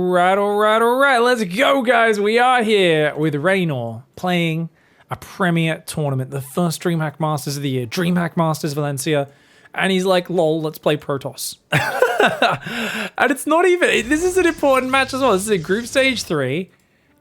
right. Let's go, guys. We are here with Reynor playing a premier tournament, the first DreamHack Masters of the year, DreamHack Masters Valencia. And he's like, lol, let's play Protoss. And it's not even, this is an important match as well. This is a group stage 3.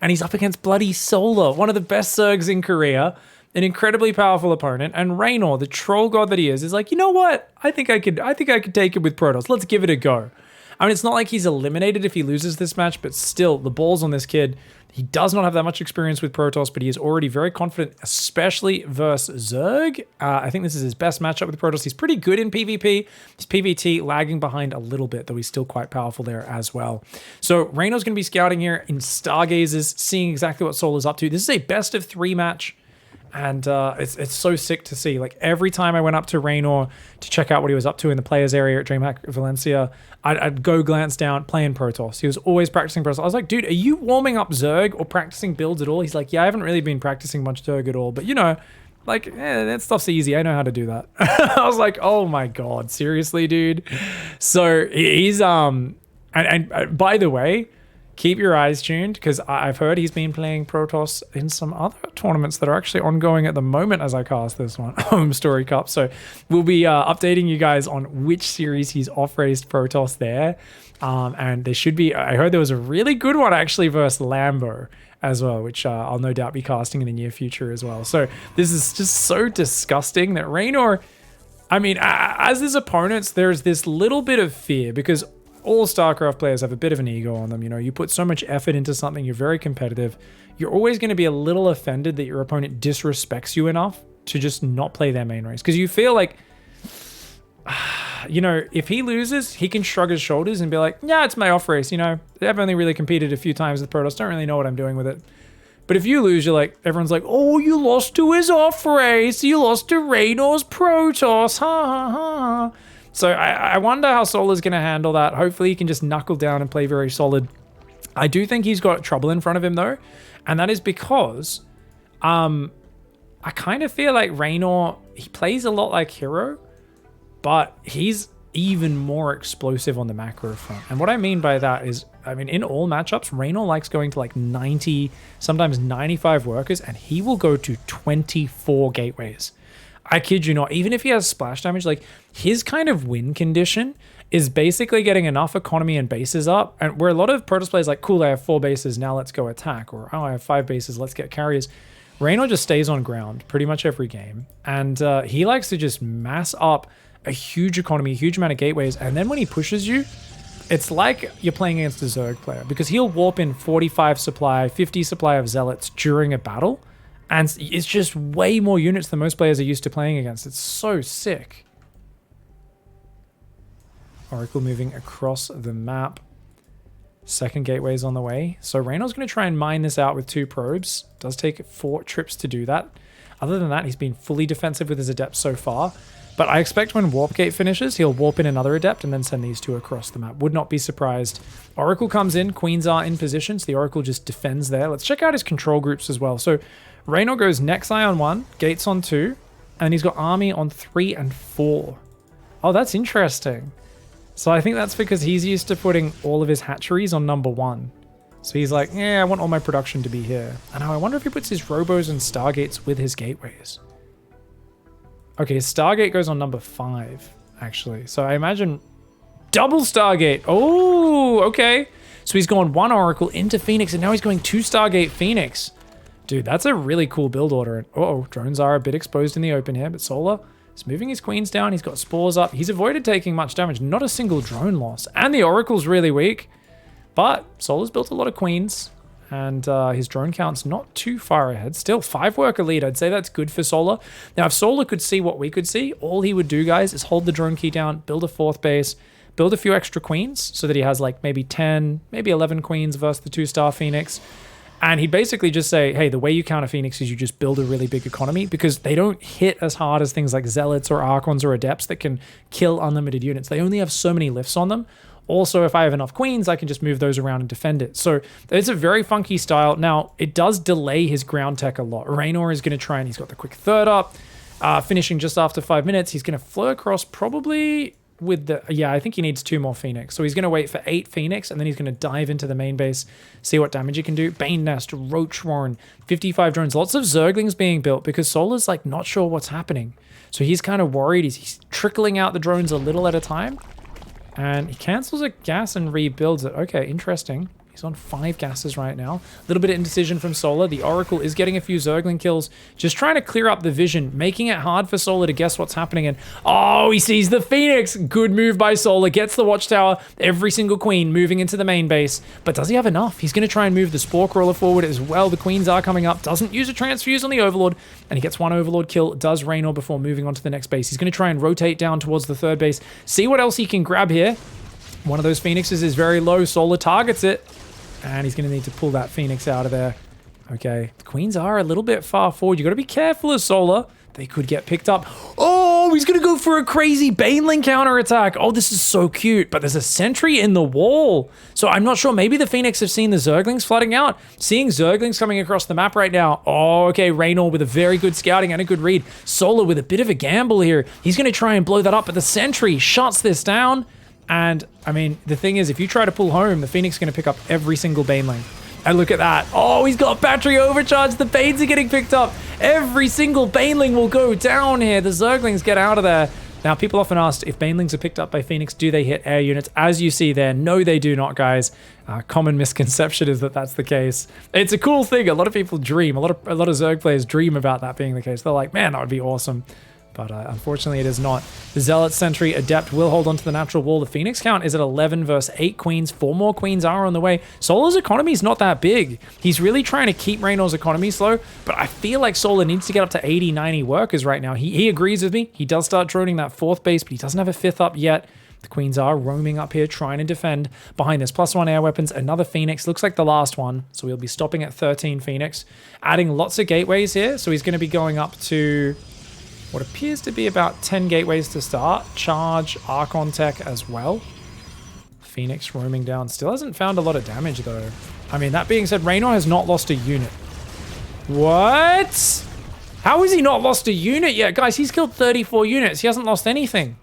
And he's up against bloody Solar, one of the best Zergs in Korea, an incredibly powerful opponent. And Reynor, the troll god that he is like, you know what? I think I could take it with Protoss. Let's give it a go. I mean, it's not like he's eliminated if he loses this match, but still, the balls on this kid. He does not have that much experience with Protoss, but he is already very confident, especially versus Zerg. I think this is his best matchup with Protoss. He's pretty good in PvP. His PvT lagging behind a little bit, though he's still quite powerful there as well. So Reynor's going to be scouting here in Stargazers, seeing exactly what Solar's up to. This is a best of 3 match. And it's so sick to see. Like, every time I went up to Reynor to check out what he was up to in the players area at DreamHack Valencia, I'd go glance down, playing Protoss. He was always practicing Protoss. I was like, dude, are you warming up Zerg or practicing builds at all? He's like, yeah, I haven't really been practicing much Zerg at all. But, you know, like, that stuff's easy. I know how to do that. I was like, oh my God, seriously, dude? So he's, and by the way, keep your eyes tuned, because I've heard he's been playing Protoss in some other tournaments that are actually ongoing at the moment as I cast this one, Home Story Cup. So we'll be updating you guys on which series he's off-raced Protoss there. And there should be, I heard there was a really good one actually versus Lambo as well, which I'll no doubt be casting in the near future as well. So this is just so disgusting that Reynor, I mean, as his opponents, there's this little bit of fear, because all StarCraft players have a bit of an ego on them. You know, you put so much effort into something, you're very competitive. You're always going to be a little offended that your opponent disrespects you enough to just not play their main race. Because you feel like, you know, if he loses, he can shrug his shoulders and be like, yeah, it's my off race. You know, I've only really competed a few times with Protoss. Don't really know what I'm doing with it. But if you lose, you're like, everyone's like, oh, you lost to his off race. You lost to Reynor's Protoss. Ha ha ha. So I wonder how Solar's going to handle that. Hopefully he can just knuckle down and play very solid. I do think he's got trouble in front of him though. And that is because I kind of feel like Reynor, he plays a lot like Hero, but he's even more explosive on the macro front. And what I mean by that is, I mean, in all matchups, Reynor likes going to like 90, sometimes 95 workers, and he will go to 24 gateways. I kid you not, even if he has splash damage, like his kind of win condition is basically getting enough economy and bases up. And where a lot of Protoss players like, cool, I have 4 bases, now let's go attack. Or, oh, I have 5 bases, let's get carriers. Reynor just stays on ground pretty much every game. And he likes to just mass up a huge economy, a huge amount of gateways. And then when he pushes you, it's like you're playing against a Zerg player, because he'll warp in 45 supply, 50 supply of Zealots during a battle. And it's just way more units than most players are used to playing against. It's so sick. Oracle moving across the map. Second gateway's on the way. So Reynor's going to try and mine this out with 2 probes. Does take 4 trips to do that. Other than that, he's been fully defensive with his Adept so far. But I expect when Warp Gate finishes, he'll warp in another Adept and then send these 2 across the map. Would not be surprised. Oracle comes in. Queens are in position, so the Oracle just defends there. Let's check out his control groups as well. So Reynor goes Nexi on 1, Gates on 2, and he's got Army on 3 and 4. Oh, that's interesting. So I think that's because he's used to putting all of his hatcheries on number 1. So he's like, yeah, I want all my production to be here. And now I wonder if he puts his Robos and Stargates with his gateways. Okay, his Stargate goes on number 5, actually. So I imagine double Stargate. Oh, okay. So he's gone 1 Oracle into Phoenix, and now he's going 2 Stargate Phoenix. Dude, that's a really cool build order. Uh-oh, drones are a bit exposed in the open here, but Solar is moving his queens down. He's got spores up. He's avoided taking much damage. Not a single drone loss. And the Oracle's really weak. But Solar's built a lot of queens. And his drone count's not too far ahead. Still, 5 worker lead. I'd say that's good for Solar. Now, if Solar could see what we could see, all he would do, guys, is hold the drone key down, build a 4th base, build a few extra queens so that he has like maybe 10, maybe 11 queens versus the 2-star Phoenix. And he'd basically just say, hey, the way you counter Phoenix is you just build a really big economy, because they don't hit as hard as things like Zealots or Archons or Adepts that can kill unlimited units. They only have so many lifts on them. Also, if I have enough queens, I can just move those around and defend it. So it's a very funky style. Now, it does delay his ground tech a lot. Reynor is going to try, and he's got the quick 3rd up, finishing just after 5 minutes. He's going to flow across probably with the... Yeah, I think he needs 2 more Phoenix. So he's going to wait for 8 Phoenix, and then he's going to dive into the main base, see what damage he can do. Bane Nest, Roach Warren, 55 drones. Lots of Zerglings being built because Solar's like not sure what's happening. So he's kind of worried. He's trickling out the drones a little at a time. And he cancels a gas and rebuilds it. Okay, interesting. He's on 5 gases right now. A little bit of indecision from Solar. The Oracle is getting a few Zergling kills. Just trying to clear up the vision, making it hard for Solar to guess what's happening. And oh, he sees the Phoenix. Good move by Solar. Gets the Watchtower. Every single Queen moving into the main base. But does he have enough? He's going to try and move the Spore Crawler forward as well. The Queens are coming up. Doesn't use a Transfuse on the Overlord. And he gets 1 Overlord kill. Does Reynor before moving on to the next base. He's going to try and rotate down towards the 3rd base. See what else he can grab here. One of those Phoenixes is very low. Solar targets it. And he's going to need to pull that Phoenix out of there. Okay. The Queens are a little bit far forward. You got to be careful of Solar. They could get picked up. Oh, he's going to go for a crazy Baneling counterattack. Oh, this is so cute. But there's a sentry in the wall. So I'm not sure. Maybe the Phoenix have seen the Zerglings flooding out. Seeing Zerglings coming across the map right now. Oh, okay. Reynor with a very good scouting and a good read. Solar with a bit of a gamble here. He's going to try and blow that up. But the sentry shuts this down. And, I mean, the thing is, if you try to pull home, the Phoenix is going to pick up every single Baneling. And look at that. Oh, he's got battery overcharge. The Banes are getting picked up. Every single Baneling will go down here. The Zerglings get out of there. Now, people often asked, if Banelings are picked up by Phoenix, do they hit air units? As you see there, no, they do not, guys. Common misconception is that that's the case. It's a cool thing. A lot of people dream. A lot of Zerg players dream about that being the case. They're like, man, that would be awesome. But unfortunately, it is not. The Zealot, Sentry, Adept will hold on to the natural wall. The Phoenix count is at 11 versus 8 Queens. 4 more Queens are on the way. Solar's economy is not that big. He's really trying to keep Reynor's economy slow, but I feel like Solar needs to get up to 80, 90 workers right now. He agrees with me. He does start droning that 4th base, but he doesn't have a 5th up yet. The Queens are roaming up here, trying to defend behind this. +1 air weapons, another Phoenix. Looks like the last one. So we'll be stopping at 13 Phoenix. Adding lots of gateways here. So he's going to be going up to what appears to be about 10 gateways to start. Charge, Archon Tech as well. Phoenix roaming down. Still hasn't found a lot of damage, though. I mean, that being said, Reynor has not lost a unit. What? How has he not lost a unit yet? Guys, he's killed 34 units. He hasn't lost anything.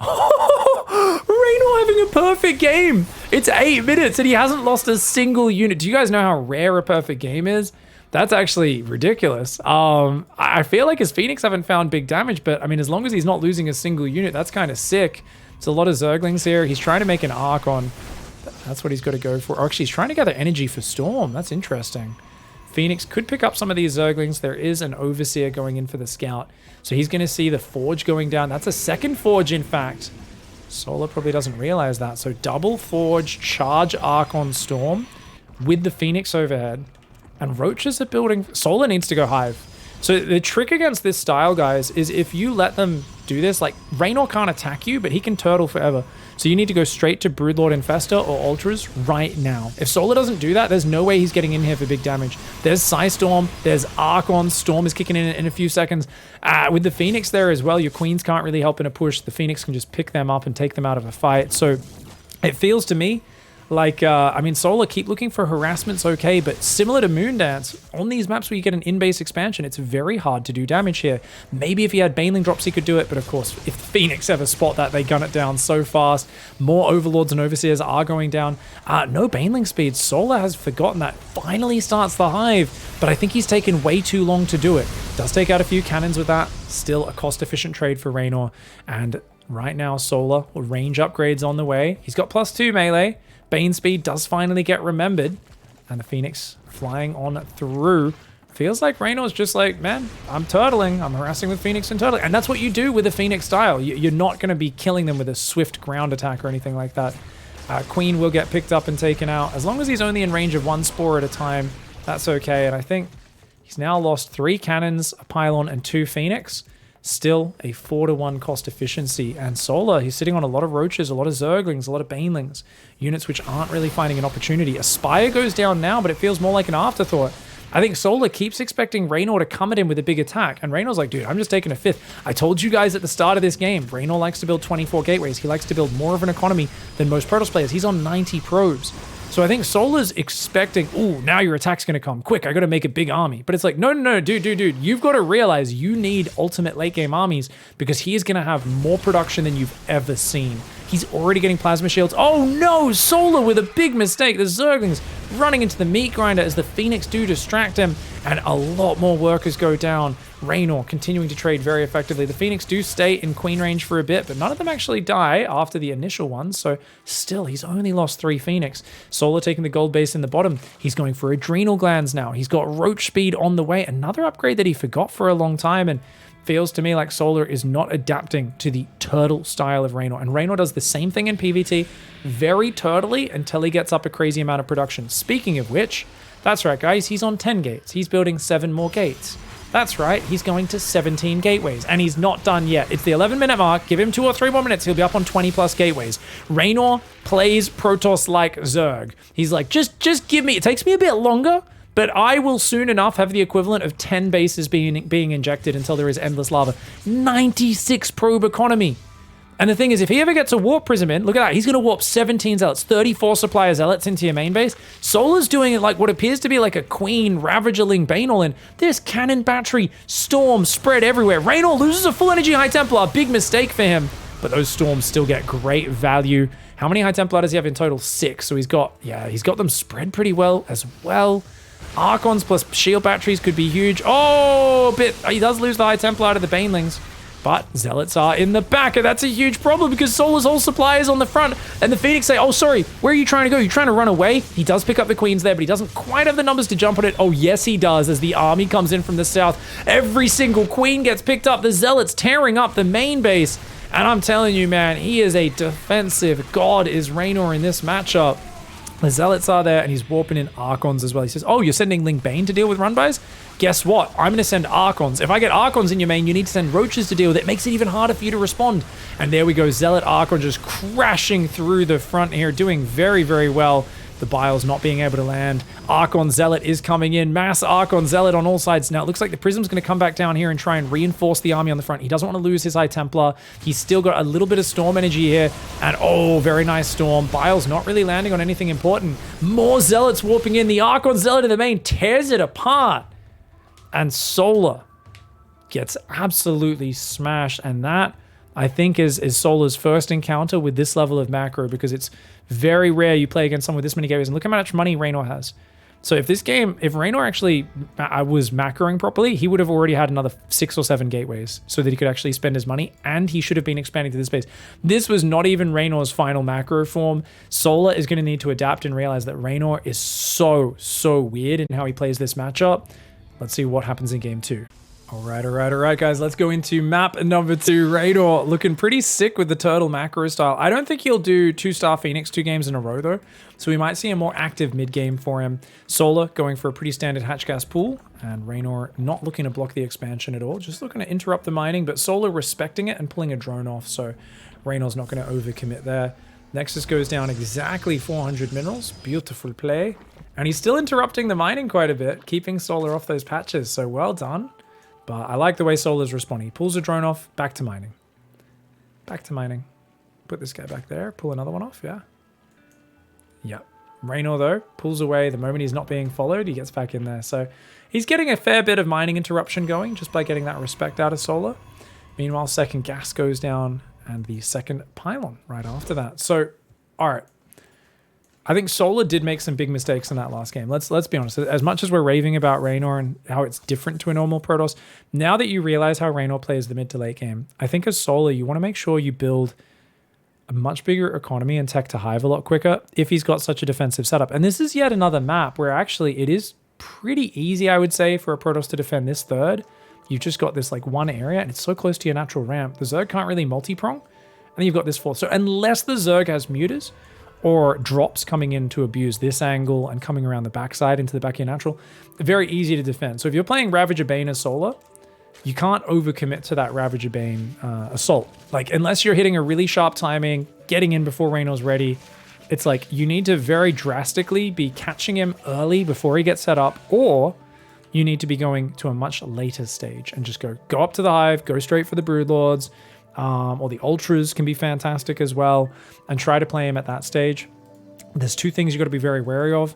Reynor having a perfect game. It's 8 minutes and he hasn't lost a single unit. Do you guys know how rare a perfect game is? That's actually ridiculous. I feel like his Phoenix haven't found big damage, but I mean, as long as he's not losing a single unit, that's kind of sick. There's a lot of Zerglings here. He's trying to make an Archon. That's what he's got to go for. Oh, actually, he's trying to gather energy for Storm. That's interesting. Phoenix could pick up some of these Zerglings. There is an Overseer going in for the Scout. So he's going to see the Forge going down. That's a second Forge, in fact. Solar probably doesn't realize that. So double Forge, charge Archon Storm with the Phoenix overhead. And Roaches are building... Solar needs to go Hive. So the trick against this style, guys, is if you let them do this, like, Reynor can't attack you, but he can turtle forever. So you need to go straight to Broodlord Infestor or Ultras right now. If Solar doesn't do that, there's no way he's getting in here for big damage. There's Psystorm, there's Archon, Storm is kicking in a few seconds. With the Phoenix there as well, your Queens can't really help in a push. The Phoenix can just pick them up and take them out of a fight. So it feels to me like, I mean, Solar, keep looking for Harassment's okay, but similar to Moondance, on these maps where you get an in-base expansion, it's very hard to do damage here. Maybe if he had Baneling drops, he could do it, but of course, if Phoenix ever spot that, they gun it down so fast. More Overlords and Overseers are going down. No Baneling speed. Solar has forgotten that. Finally starts the Hive, but I think he's taken way too long to do it. Does take out a few cannons with that. Still a cost-efficient trade for Reynor, and right now, Solar, with range upgrades on the way. He's got +2 melee. Bane speed does finally get remembered. And the Phoenix flying on through. Feels like Reynor's just like, man, I'm turtling. I'm harassing with Phoenix and turtling. And that's what you do with a Phoenix style. You're not going to be killing them with a swift ground attack or anything like that. Queen will get picked up and taken out. As long as he's only in range of 1 Spore at a time, that's okay. And I think he's now lost 3 cannons, a pylon, and 2 Phoenix. Still a 4-to-1 cost efficiency. And Solar, he's sitting on a lot of Roaches, a lot of Zerglings, a lot of Banelings. Units which aren't really finding an opportunity. Aspire goes down now, but it feels more like an afterthought. I think Solar keeps expecting Reynor to come at him with a big attack. And Reynor's like, dude, I'm just taking a 5th. I told you guys at the start of this game, Reynor likes to build 24 gateways. He likes to build more of an economy than most Protoss players. He's on 90 probes. So I think Solar's expecting, ooh, now your attack's going to come. Quick, I got to make a big army. But it's like, no, dude. You've got to realize you need ultimate late game armies because he is going to have more production than you've ever seen. He's already getting plasma shields. Oh no, Solar with a big mistake. The Zerglings running into the meat grinder as the Phoenix do distract him, and a lot more workers go down. Reynor continuing to trade very effectively. The Phoenix do stay in queen range for a bit, but none of them actually die after the initial one, so still, he's only lost 3 Phoenix. Solar taking the gold base in the bottom. He's going for adrenal glands now. He's got roach speed on the way, another upgrade that he forgot for a long time, and feels to me like Solar is not adapting to the turtle style of Reynor. And Reynor does the same thing in PvT, very turtly until he gets up a crazy amount of production. Speaking of which, that's right guys, he's on 10 gates. He's building 7 more gates. That's right, he's going to 17 gateways, and he's not done yet. It's the 11-minute mark. Give him 2 or 3 more minutes, he'll be up on 20 plus gateways. Reynor plays Protoss like Zerg. He's like, just give me, it takes me a bit longer, but I will soon enough have the equivalent of 10 bases being injected until there is endless lava. 96 probe economy. And the thing is, if he ever gets a warp prism in, look at that, he's going to warp 17 zealots, 34 supplier zealots into your main base. Solar's doing it like what appears to be like a queen Ravagerling Banal, and there's cannon battery, storms spread everywhere. Reynor loses a full energy High Templar, big mistake for him, but those storms still get great value. How many High Templar does he have in total? 6, so he's got them spread pretty well as well. Archons plus shield batteries could be huge. Oh, he does lose the High Templar to the Banelings. But Zealots are in the back, and that's a huge problem because Solar's whole supply is on the front. And the Phoenix say, oh, sorry, where are you trying to go? You're trying to run away? He does pick up the Queens there, but he doesn't quite have the numbers to jump on it. Oh, yes, he does, as the army comes in from the south. Every single Queen gets picked up. The Zealots tearing up the main base. And I'm telling you, man, he is a defensive god, is Reynor in this matchup. The Zealots are there, and he's warping in Archons as well. He says, oh, you're sending Ling Bane to deal with run-bys? Guess what? I'm going to send Archons. If I get Archons in your main, you need to send Roaches to deal with it. It makes it even harder for you to respond. And there we go. Zealot Archon just crashing through the front here, doing very, very well. The Biles not being able to land. Archon Zealot is coming in. Mass Archon Zealot on all sides. Now, it looks like the Prism's going to come back down here and try and reinforce the army on the front. He doesn't want to lose his High Templar. He's still got a little bit of Storm energy here. And, oh, very nice Storm. Biles not really landing on anything important. More Zealots warping in. The Archon Zealot in the main tears it apart. And Solar gets absolutely smashed. And that, I think, is Solar's first encounter with this level of macro, because it's very rare you play against someone with this many gateways. And look how much money Reynor has. So if Reynor actually was macroing properly, he would have already had another 6 or 7 gateways so that he could actually spend his money, and he should have been expanding to this base. This was not even Reynor's final macro form. Solar is going to need to adapt and realize that Reynor is so weird in how he plays this matchup. Let's see what happens in game 2. All right, guys. Let's go into map number 2. Reynor looking pretty sick with the turtle macro style. I don't think he'll do 2-star Phoenix 2 games in a row, though. So we might see a more active mid-game for him. Solar going for a pretty standard hatch gas pool, and Reynor not looking to block the expansion at all, just looking to interrupt the mining, but Solar respecting it and pulling a drone off, so Reynor's not going to overcommit there. Nexus goes down exactly 400 minerals. Beautiful play. And he's still interrupting the mining quite a bit, keeping Solar off those patches, so well done. But I like the way Solar's responding. He pulls the drone off, back to mining. Back to mining. Put this guy back there, pull another one off, yeah. Yep. Reynor, though, pulls away the moment he's not being followed, he gets back in there. So he's getting a fair bit of mining interruption going just by getting that respect out of Solar. Meanwhile, second gas goes down and the second pylon right after that. So, all right. I think Solar did make some big mistakes in that last game. Let's be honest. As much as we're raving about Reynor and how it's different to a normal Protoss, now that you realize how Reynor plays the mid to late game, I think as Solar, you want to make sure you build a much bigger economy and tech to hive a lot quicker if he's got such a defensive setup. And this is yet another map where actually it is pretty easy, I would say, for a Protoss to defend this third. You've just got this like one area and it's so close to your natural ramp. The Zerg can't really multi-prong. And then you've got this fourth. So unless the Zerg has muters or drops coming in to abuse this angle and coming around the backside into the back of your natural, very easy to defend. So if you're playing Ravager Bane as Solar, you can't overcommit to that Ravager Bane assault. Like, unless you're hitting a really sharp timing, getting in before Reynor's ready, it's like you need to very drastically be catching him early before he gets set up, or you need to be going to a much later stage and just go up to the hive, go straight for the Broodlords, or the Ultras can be fantastic as well, and try to play him at that stage. There's two things you got to be very wary of.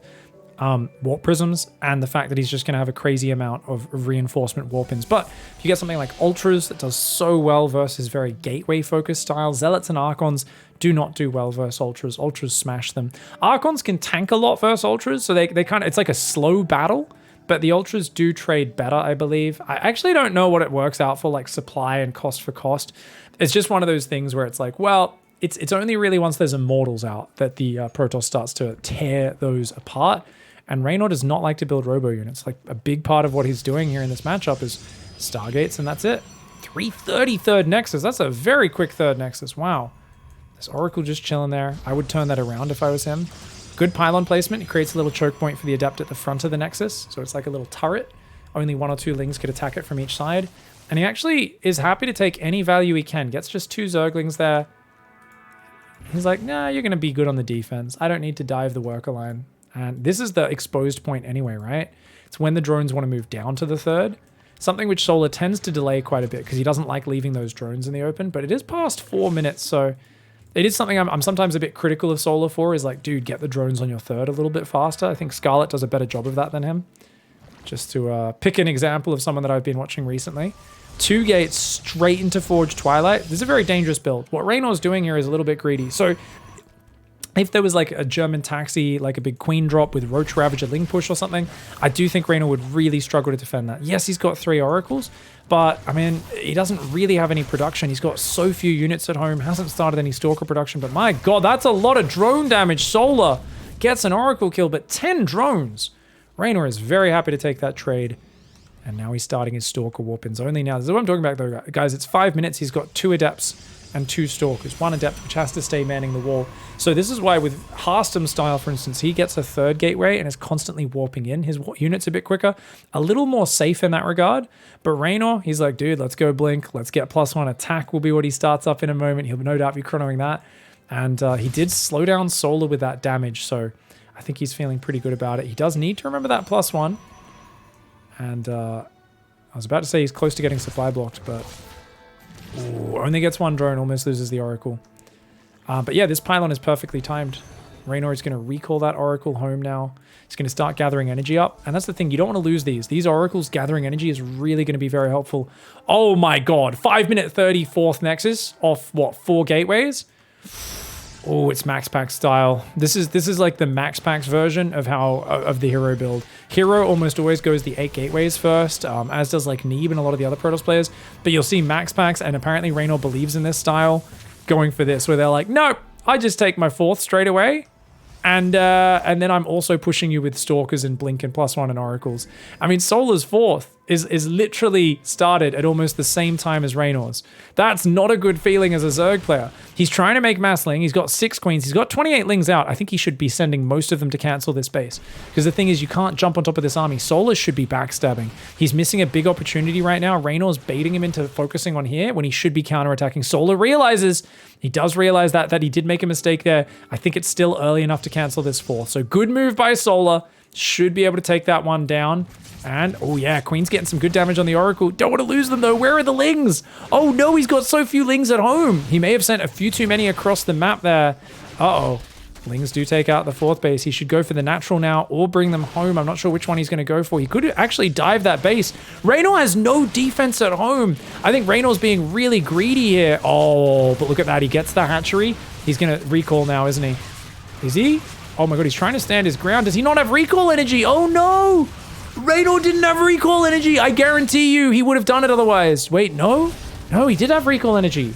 Warp prisms and the fact that he's just going to have a crazy amount of reinforcement warp-ins. But if you get something like Ultras that does so well versus very gateway-focused style, Zealots and Archons do not do well versus Ultras. Ultras smash them. Archons can tank a lot versus Ultras, so they kind of, it's like a slow battle, but the Ultras do trade better, I believe. I actually don't know what it works out for, like supply and cost for cost. It's just one of those things where it's like, well, it's only really once there's Immortals out that the Protoss starts to tear those apart. And Reynor does not like to build robo units. Like a big part of what he's doing here in this matchup is Stargates, and that's it. 330 third Nexus. That's a very quick third Nexus. Wow. This Oracle just chilling there. I would turn that around if I was him. Good pylon placement. He creates a little choke point for the Adept at the front of the Nexus. So it's like a little turret. Only 1 or 2 Lings could attack it from each side. And he actually is happy to take any value he can. Gets just 2 Zerglings there. He's like, nah, you're going to be good on the defense. I don't need to dive the worker line. And this is the exposed point anyway, right? It's when the drones want to move down to the third. Something which Solar tends to delay quite a bit because he doesn't like leaving those drones in the open. But it is past 4 minutes, so it is something I'm sometimes a bit critical of Solar for, is like, dude, get the drones on your third a little bit faster. I think Scarlet does a better job of that than him. Just to pick an example of someone that I've been watching recently. 2 gates straight into Forge Twilight. This is a very dangerous build. What Reynor's doing here is a little bit greedy. So if there was like a German taxi, like a big queen drop with Roach Ravager Ling push or something, I do think Reynor would really struggle to defend that. Yes, he's got 3 oracles, but I mean, he doesn't really have any production. He's got so few units at home, hasn't started any Stalker production, but my God, that's a lot of drone damage. Solar gets an oracle kill, but 10 drones. Reynor is very happy to take that trade. And now he's starting his Stalker warp-ins only now. This is what I'm talking about though, guys. It's 5 minutes. He's got 2 Adepts and 2 Stalkers. 1 Adept which has to stay manning the wall. So this is why with Harstem style, for instance, he gets a 3rd gateway and is constantly warping in. His unit's a bit quicker, a little more safe in that regard. But Reynor, he's like, dude, let's go blink. Let's get +1 attack will be what he starts up in a moment. He'll no doubt be chronoing that. And he did slow down Solar with that damage. So I think he's feeling pretty good about it. He does need to remember that +1. And I was about to say he's close to getting supply blocked, but ooh, only gets 1 drone, almost loses the Oracle. But yeah, this pylon is perfectly timed. Reynor is going to recall that Oracle home now. He's going to start gathering energy up. And that's the thing, you don't want to lose these. These Oracles gathering energy is really going to be very helpful. Oh my God, 5 minute 30 4th Nexus off what, 4 gateways? Oh, it's Max Pack style. This is like the Max Packs version of of the Hero build. Hero almost always goes the 8 gateways first, as does like Neeb and a lot of the other Protoss players. But you'll see Max Packs, and apparently Reynor believes in this style, going for this, where they're like, nope, I just take my 4th straight away. And then I'm also pushing you with Stalkers and Blink and +1 and Oracles. I mean, Solar's 4th is literally started at almost the same time as Reynor's. That's not a good feeling as a Zerg player. He's trying to make mass Ling. He's got 6 queens. He's got 28 Lings out. I think he should be sending most of them to cancel this base. Because the thing is, you can't jump on top of this army. Solar should be backstabbing. He's missing a big opportunity right now. Reynor's baiting him into focusing on here when he should be counterattacking. Solar realizes, he does realize that he did make a mistake there. I think it's still early enough to cancel this 4th. So good move by Solar. Should be able to take that one down. And, oh yeah, Queen's getting some good damage on the Oracle. Don't want to lose them though. Where are the Lings? Oh no, he's got so few Lings at home. He may have sent a few too many across the map there. Uh-oh. Lings do take out the 4th base. He should go for the natural now or bring them home. I'm not sure which one he's going to go for. He could actually dive that base. Reynor has no defense at home. I think Reynor's being really greedy here. Oh, but look at that. He gets the hatchery. He's going to recall now, isn't he? Is he? Oh my God, he's trying to stand his ground. Does he not have recall energy? Oh no! Reynor didn't have recall energy. I guarantee you he would have done it otherwise. Wait, no? No, he did have recall energy.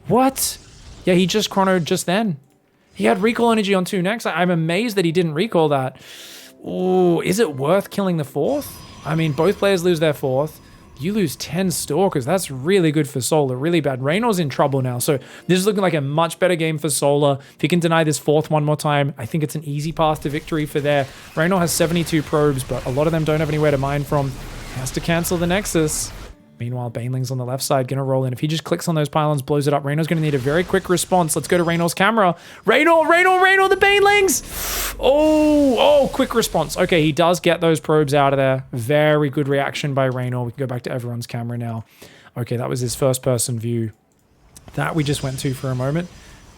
What? Yeah, he just chronoed just then. He had recall energy on 2 next. I'm amazed that he didn't recall that. Ooh, is it worth killing the 4th? I mean, both players lose their 4th. You lose 10 Stalkers. That's really good for Solar. Really bad. Reynor's in trouble now. So this is looking like a much better game for Solar. If he can deny this 4th one more time, I think it's an easy path to victory for there. Reynor has 72 probes, but a lot of them don't have anywhere to mine from. He has to cancel the Nexus. Meanwhile, Baneling's on the left side, going to roll in. If he just clicks on those pylons, blows it up, Reynor's going to need a very quick response. Let's go to Reynor's camera. Reynor, the Banelings! Oh, quick response. Okay, he does get those probes out of there. Very good reaction by Reynor. We can go back to everyone's camera now. Okay, that was his first-person view that we just went to for a moment.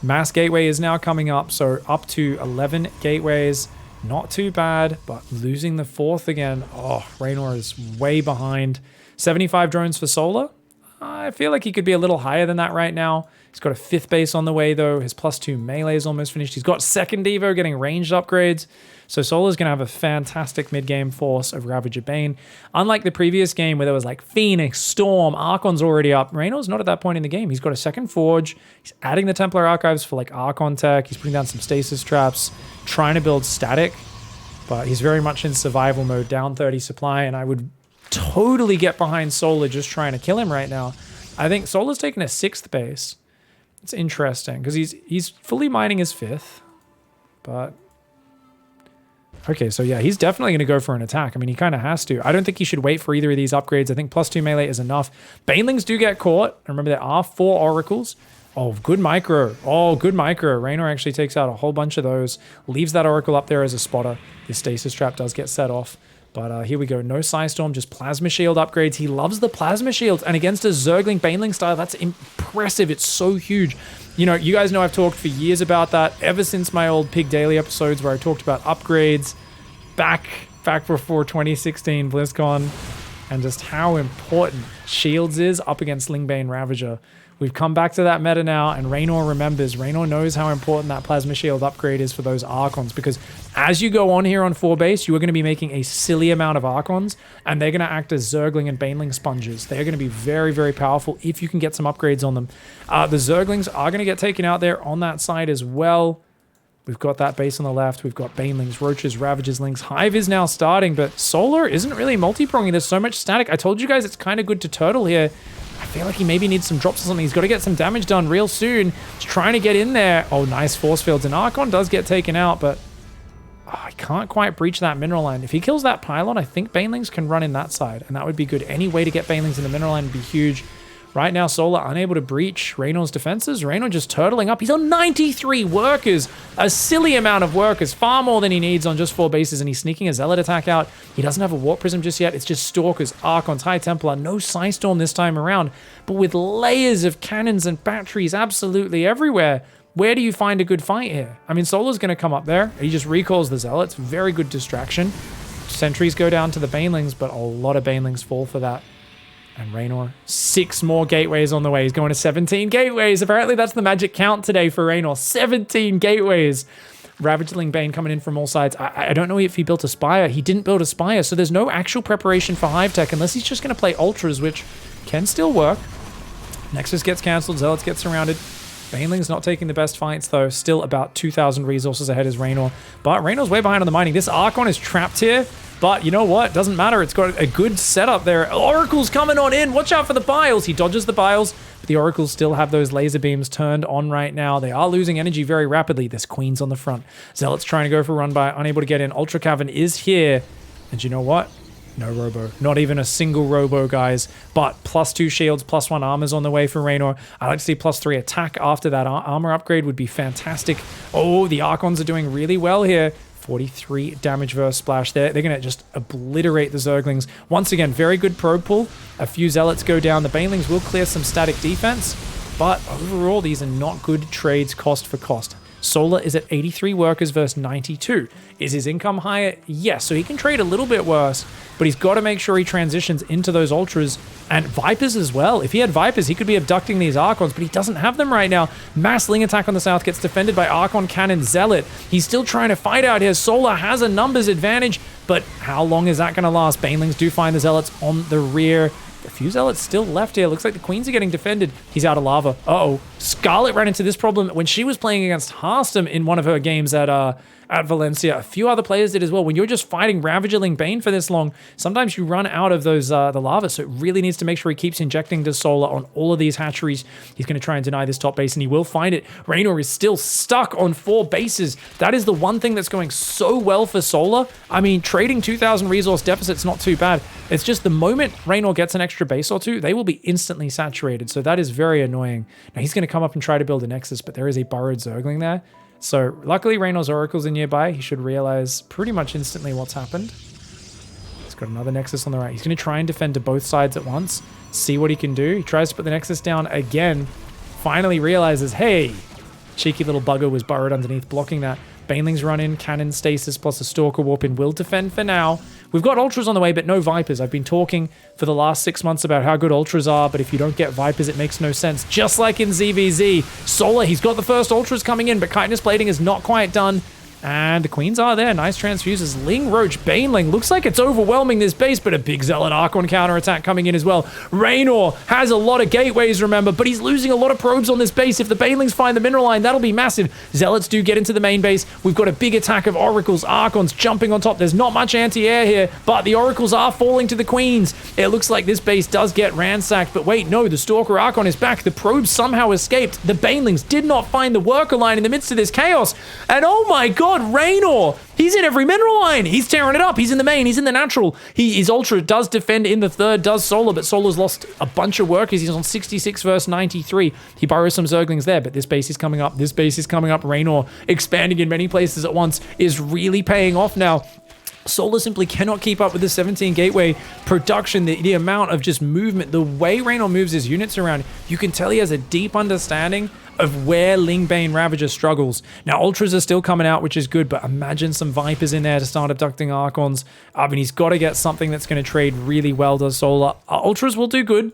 Mass gateway is now coming up, so up to 11 gateways. Not too bad, but losing the 4th again. Oh, Reynor is way behind. 75 drones for Solar. I feel like he could be a little higher than that right now. He's got a 5th base on the way, though. His +2 melee is almost finished. He's got 2nd Evo getting ranged upgrades. So Solar's going to have a fantastic mid-game force of Ravager Bane. Unlike the previous game where there was like Phoenix, Storm, Archon's already up, Reynor's not at that point in the game. He's got a 2nd Forge. He's adding the Templar Archives for like Archon tech. He's putting down some stasis traps, trying to build static. But he's very much in survival mode, down 30 supply, and I would totally get behind Solar just trying to kill him right now. I think Solar's taking a 6th base. It's interesting because he's fully mining his 5th, but... Okay, so yeah, he's definitely going to go for an attack. I mean, he kind of has to. I don't think he should wait for either of these upgrades. I think +2 melee is enough. Banelings do get caught. Remember, there are 4 oracles. Oh, good micro. Oh, good micro. Reynor actually takes out a whole bunch of those. Leaves that oracle up there as a spotter. The stasis trap does get set off. But here we go. No Psystorm, just Plasma Shield upgrades. He loves the Plasma Shields. And against a Zergling Baneling style, that's impressive. It's so huge. You know, you guys know I've talked for years about that. Ever since my old Pig Daily episodes where I talked about upgrades back before 2016 BlizzCon. And just how important Shields is up against Lingbane Ravager. We've come back to that meta now, and Reynor remembers. Reynor knows how important that Plasma Shield upgrade is for those Archons, because as you go on here on 4 base, you are going to be making a silly amount of Archons, and they're going to act as Zergling and Baneling sponges. They're going to be very, very powerful if you can get some upgrades on them. The Zerglings are going to get taken out there on that side as well. We've got that base on the left. We've got Banelings, Roaches, Ravagers, Lynx. Hive is now starting, but Solar isn't really multi-pronging. There's so much static. I told you guys it's kind of good to turtle here. I feel like he maybe needs some drops or something. He's got to get some damage done real soon. He's trying to get in there. Oh, nice force fields. And Archon does get taken out, but I can't quite breach that mineral line. If he kills that pylon, I think Banelings can run in that side, and that would be good. Any way to get Banelings in the mineral line would be huge. Right now, Solar unable to breach Reynor's defenses. Reynor just turtling up. He's on 93 workers. A silly amount of workers. Far more than he needs on just 4 bases. And he's sneaking a Zealot attack out. He doesn't have a Warp Prism just yet. It's just Stalkers, Archons, High Templar. No Psystorm this time around. But with layers of cannons and batteries absolutely everywhere, where do you find a good fight here? I mean, Solar's going to come up there. He just recalls the Zealots. Very good distraction. Sentries go down to the Banelings, but a lot of Banelings fall for that. And Reynor, 6 more gateways on the way. He's going to 17 gateways. Apparently that's the magic count today for Reynor. 17 gateways. Ravageling Bane coming in from all sides. I don't know if he built a Spire. He didn't build a Spire, so there's no actual preparation for Hive Tech unless he's just going to play Ultras, which can still work. Nexus gets cancelled. Zealots get surrounded. Baneling's not taking the best fights, though. Still about 2,000 resources ahead is Reynor. But Reynor's way behind on the mining. This Archon is trapped here. But you know what? Doesn't matter. It's got a good setup there. Oracle's coming on in. Watch out for the Biles. He dodges the Biles. But the Oracles still have those laser beams turned on right now. They are losing energy very rapidly. There's Queens on the front. Zealot's trying to go for a run by. Unable to get in. Ultra Cavern is here. And you know what? No Robo. Not even a single Robo, guys. But +2 shields, +1 armors on the way for Reynor. I'd like to see +3 attack after that. Armor upgrade would be fantastic. Oh, the Archons are doing really well here. 43 damage versus splash. They're going to just obliterate the Zerglings. Once again, very good probe pull. A few Zealots go down. The Banelings will clear some static defense. But overall, these are not good trades cost for cost. Solar is at 83 workers versus 92. Is his income higher? Yes, so he can trade a little bit worse, but he's got to make sure he transitions into those Ultras and Vipers as well. If he had Vipers, he could be abducting these Archons, but he doesn't have them right now. Mass Ling attack on the south gets defended by Archon Cannon Zealot. He's still trying to fight out here. Solar has a numbers advantage, but how long is that going to last? Banelings do find the Zealots on the rear. A few Zealots still left here. Looks like the Queens are getting defended. He's out of lava. Uh-oh. Scarlet ran into this problem when she was playing against Hearthstone in one of her games at Valencia. A few other players did as well. When you're just fighting Ravagerling Bane for this long, sometimes you run out of those the lava, so it really needs to make sure he keeps injecting to Solar on all of these hatcheries. He's going to try and deny this top base, and he will find it. Reynor is still stuck on 4 bases. That is the one thing that's going so well for Solar. I mean, trading 2,000 resource deficit's not too bad. It's just the moment Reynor gets an extra base or two, they will be instantly saturated, so that is very annoying. Now, he's going to come up and try to build a Nexus, but there is a burrowed Zergling there. So luckily Reynor's Oracle's are nearby. He should realize pretty much instantly what's happened. He's got another Nexus on the right. He's going to try and defend to both sides at once. See what he can do. He tries to put the Nexus down again. Finally realizes, hey, cheeky little bugger was burrowed underneath, blocking that. Banelings run in, cannon stasis plus a stalker warp in will defend for now. We've got ultras on the way, but no vipers. I've been talking for the last 6 months about how good ultras are, but if you don't get vipers, it makes no sense. Just like in ZVZ, Solar, he's got the first ultras coming in, but chitinous plating is not quite done. And the queens are there. Nice transfuses. Ling, Roach, Baneling. Looks like it's overwhelming this base, but a big Zealot Archon counterattack coming in as well. Reynor has a lot of gateways, remember, but he's losing a lot of probes on this base. If the Banelings find the mineral line, that'll be massive. Zealots do get into the main base. We've got a big attack of Oracles, Archons jumping on top. There's not much anti-air here, but the Oracles are falling to the queens. It looks like this base does get ransacked, but wait, no, the Stalker Archon is back. The probes somehow escaped. The Banelings did not find the worker line in the midst of this chaos. And oh my god, Reynor! He's in every mineral line. He's tearing it up. He's in the main. He's in the natural. His ultra does defend in the third, does Solar, but Solar's lost a bunch of workers. He's on 66 versus 93. He burrows some Zerglings there, but this base is coming up. This base is coming up. Reynor expanding in many places at once is really paying off now. Solar simply cannot keep up with the 17 gateway production, the amount of just movement, the way Reynor moves his units around. You can tell he has a deep understanding of where Lingbane Ravager struggles. Now, Ultras are still coming out, which is good, but imagine some Vipers in there to start abducting Archons. I mean, he's got to get something that's going to trade really well, does Solar. Ultras will do good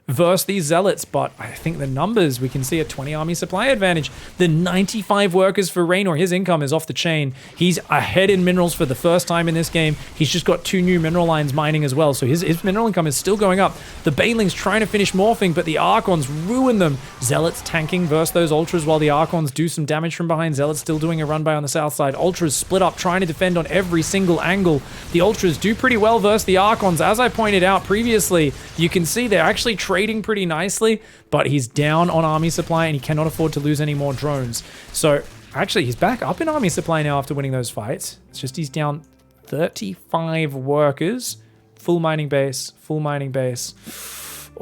versus these Zealots, but I think the numbers, we can see a 20 army supply advantage. The 95 workers for Reynor, his income is off the chain. He's ahead in minerals for the first time in this game. He's just got 2 new mineral lines mining as well, so his mineral income is still going up. The Banelings trying to finish morphing, but the Archons ruin them. Zealots tanking versus those Ultras while the Archons do some damage from behind. Zealots still doing a run by on the south side. Ultras split up, trying to defend on every single angle. The Ultras do pretty well versus the Archons. As I pointed out previously, you can see they're actually trading pretty nicely, but he's down on army supply and he cannot afford to lose any more drones. So actually he's back up in army supply now after winning those fights. It's just he's down 35 workers. Full mining base, full mining base.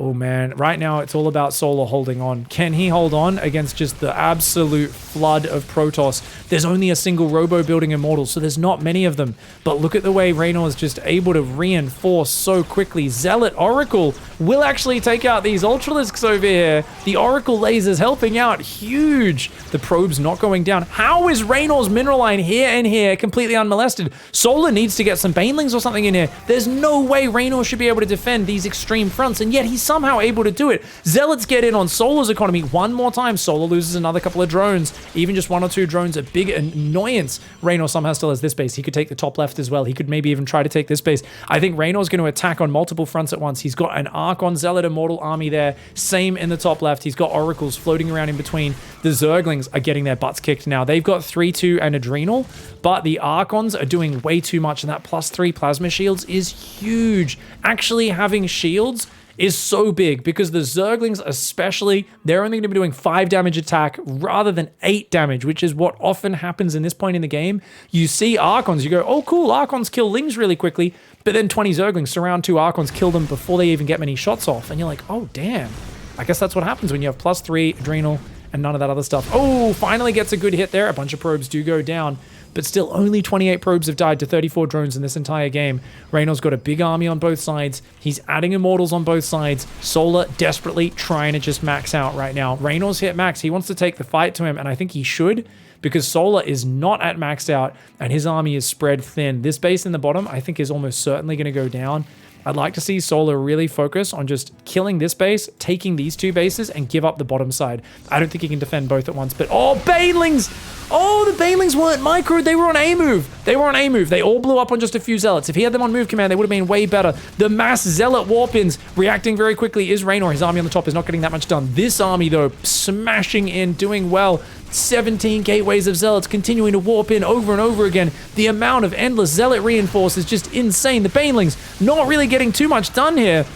Oh man, right now it's all about Solar holding on. Can he hold on against just the absolute flood of Protoss? There's only a single Robo building Immortal, so there's not many of them. But look at the way Reynor is just able to reinforce so quickly. Zealot Oracle will actually take out these Ultralisks over here. The Oracle lasers helping out huge. The probe's not going down. How is Reynor's mineral line here and here completely unmolested? Solar needs to get some Banelings or something in here. There's no way Reynor should be able to defend these extreme fronts, and yet he's somehow able to do it. Zealots get in on Solar's economy one more time. Solar loses another couple of drones. Even just 1 or 2 drones, a big annoyance. Reynor somehow still has this base. He could take the top left as well. He could maybe even try to take this base. I think Reynor's going to attack on multiple fronts at once. He's got an Archon Zealot Immortal army there. Same in the top left. He's got Oracles floating around in between. The Zerglings are getting their butts kicked now. They've got 3-2 and Adrenal, but the Archons are doing way too much, and that +3 plasma shields is huge. Actually having shields is so big because the Zerglings especially, they're only going to be doing 5 damage attack rather than 8 damage, which is what often happens in this point in the game. You see Archons, you go, oh cool, Archons kill Lings really quickly, but then 20 Zerglings surround 2 Archons, kill them before they even get many shots off, and you're like, oh damn. I guess that's what happens when you have +3 Adrenal and none of that other stuff. Oh, finally gets a good hit there. A bunch of probes do go down, but still only 28 probes have died to 34 drones in this entire game. Reynor's got a big army on both sides. He's adding Immortals on both sides. Solar desperately trying to just max out right now. Reynor's hit max. He wants to take the fight to him, and I think he should, because Solar is not at maxed out, and his army is spread thin. This base in the bottom, I think, is almost certainly going to go down. I'd like to see Solar really focus on just killing this base, taking these 2 bases, and give up the bottom side. I don't think he can defend both at once, but oh, Banelings! Oh, the Banelings weren't microed. They were on A move. They were on A move. They all blew up on just a few Zealots. If he had them on move command, they would have been way better. The mass Zealot warp-ins reacting very quickly is Reynor. His army on the top is not getting that much done. This army, though, smashing in, doing well. 17 gateways of Zealots continuing to warp in over and over again. The amount of endless Zealot reinforce is just insane. The Banelings not really getting too much done here.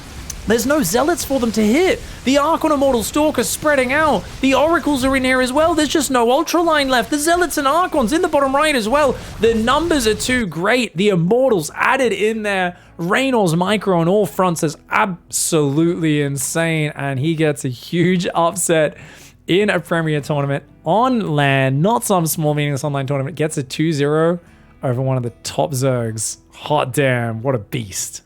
There's no Zealots for them to hit. The Archon Immortal Stalker spreading out. The Oracles are in here as well. There's just no Ultra line left. The Zealots and Archons in the bottom right as well. The numbers are too great. The Immortals added in there. Reynor's micro on all fronts is absolutely insane, and he gets a huge upset in a Premier tournament on land, not some small meaningless online tournament. Gets a 2-0 over one of the top Zergs. Hot damn, what a beast.